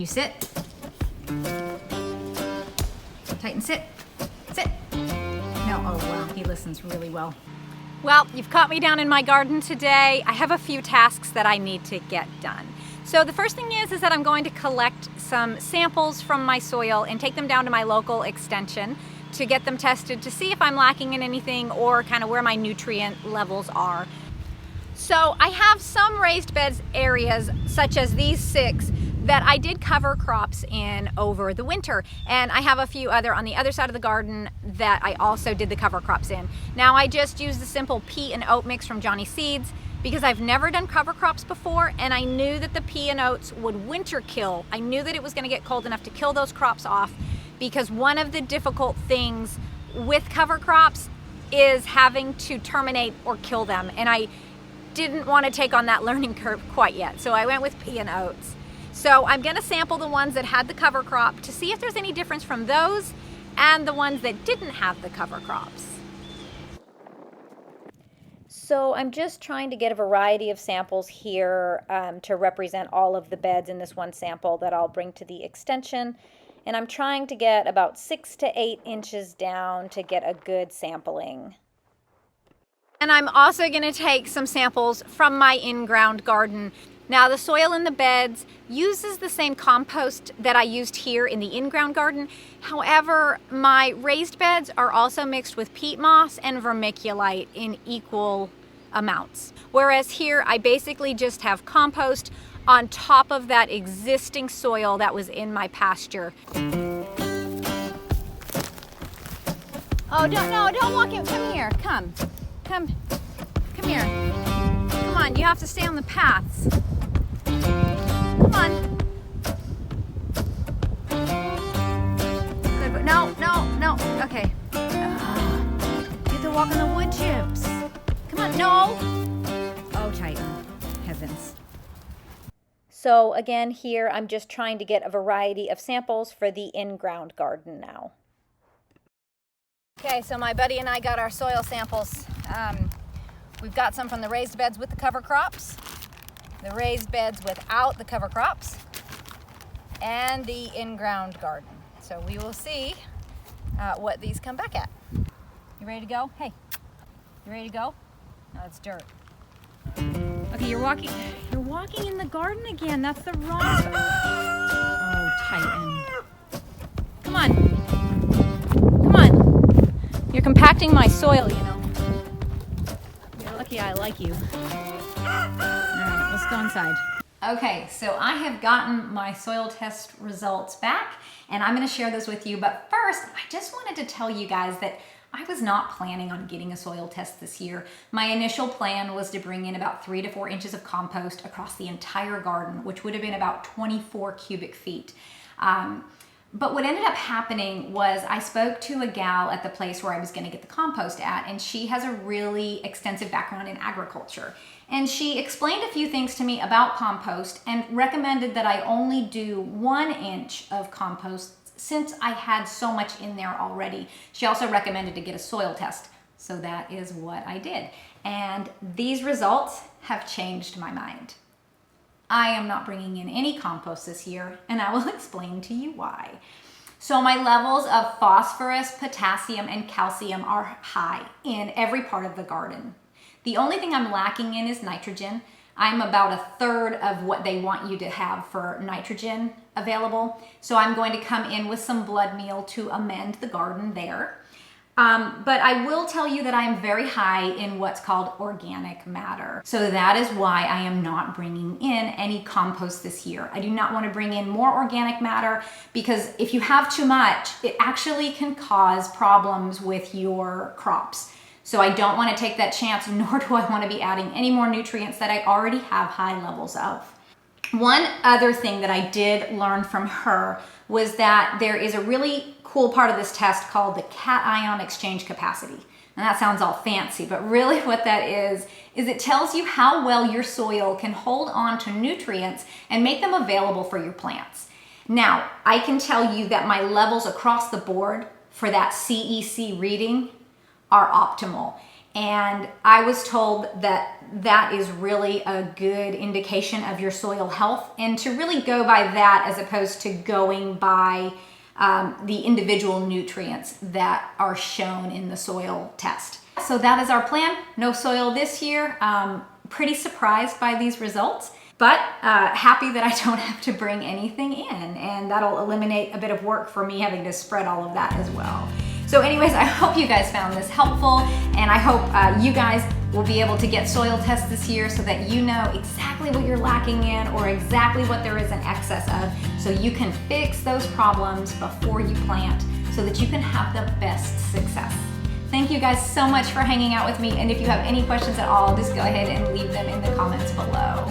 you sit. Tighten, sit. Sit. No, oh wow, he listens really well. Well, you've caught me down in my garden today. I have a few tasks that I need to get done. So the first thing is that I'm going to collect some samples from my soil and take them down to my local extension to get them tested to see if I'm lacking in anything or kind of where my nutrient levels are. So I have some raised beds areas, such as these 6, that I did cover crops in over the winter, and I have a few other on the other side of the garden that I also did the cover crops in. Now I just used the simple pea and oat mix from Johnny Seeds because I've never done cover crops before, and I knew that the pea and oats would winter kill. I knew that it was going to get cold enough to kill those crops off, because one of the difficult things with cover crops is having to terminate or kill them, and I didn't want to take on that learning curve quite yet, so I went with pea and oats. So I'm going to sample the ones that had the cover crop to see if there's any difference from those and the ones that didn't have the cover crops. So I'm just trying to get a variety of samples here to represent all of the beds in this one sample that I'll bring to the extension. And I'm trying to get about 6 to 8 inches down to get a good sampling. And I'm also going to take some samples from my in-ground garden. Now the soil in the beds uses the same compost that I used here in the in-ground garden. However, my raised beds are also mixed with peat moss and vermiculite in equal amounts. Whereas here I basically just have compost on top of that existing soil that was in my pasture. Oh, don't walk in. Come here. Come here. Come on, you have to stay on the paths. Come on. Good, but no. Okay. You have to walk on the wood chips. Come on, no. Oh, Titan. Heavens. So again, here I'm just trying to get a variety of samples for the in-ground garden now. Okay, so my buddy and I got our soil samples. We've got some from the raised beds with the cover crops, the raised beds without the cover crops, and the in-ground garden. So we will see what these come back at. You ready to go? Hey, you ready to go? No, it's dirt. Okay, you're walking in the garden again. That's the wrong side. Oh, Titan. Come on. You're compacting my soil, you know. You're lucky I like you. All right, let's go inside. Okay, so I have gotten my soil test results back, and I'm going to share those with you. But first, I just wanted to tell you guys that I was not planning on getting a soil test this year. My initial plan was to bring in about 3 to 4 inches of compost across the entire garden, which would have been about 24 cubic feet. But what ended up happening was I spoke to a gal at the place where I was going to get the compost at, and she has a really extensive background in agriculture. And she explained a few things to me about compost and recommended that I only do 1 inch of compost since I had so much in there already. She also recommended to get a soil test. So that is what I did. And these results have changed my mind. I am not bringing in any compost this year, and I will explain to you why. So my levels of phosphorus, potassium, and calcium are high in every part of the garden. The only thing I'm lacking in is nitrogen. I'm about 1/3 of what they want you to have for nitrogen available. So I'm going to come in with some blood meal to amend the garden there. But I will tell you that I am very high in what's called organic matter. So that is why I am not bringing in any compost this year. I do not want to bring in more organic matter because if you have too much, it actually can cause problems with your crops. So I don't want to take that chance, nor do I want to be adding any more nutrients that I already have high levels of. One other thing that I did learn from her was that there is a really cool part of this test called the cation exchange capacity. And that sounds all fancy, but really what that is it tells you how well your soil can hold on to nutrients and make them available for your plants. Now, I can tell you that my levels across the board for that CEC reading are optimal. And I was told that that is really a good indication of your soil health, and to really go by that as opposed to going by the individual nutrients that are shown in the soil test. So that is our plan. No soil this year. Pretty surprised by these results, but happy that I don't have to bring anything in, and that'll eliminate a bit of work for me having to spread all of that as well. So anyways, I hope you guys found this helpful, and I hope you guys will be able to get soil tests this year so that you know exactly what you're lacking in or exactly what there is an excess of, so you can fix those problems before you plant so that you can have the best success. Thank you guys so much for hanging out with me, and if you have any questions at all, just go ahead and leave them in the comments below.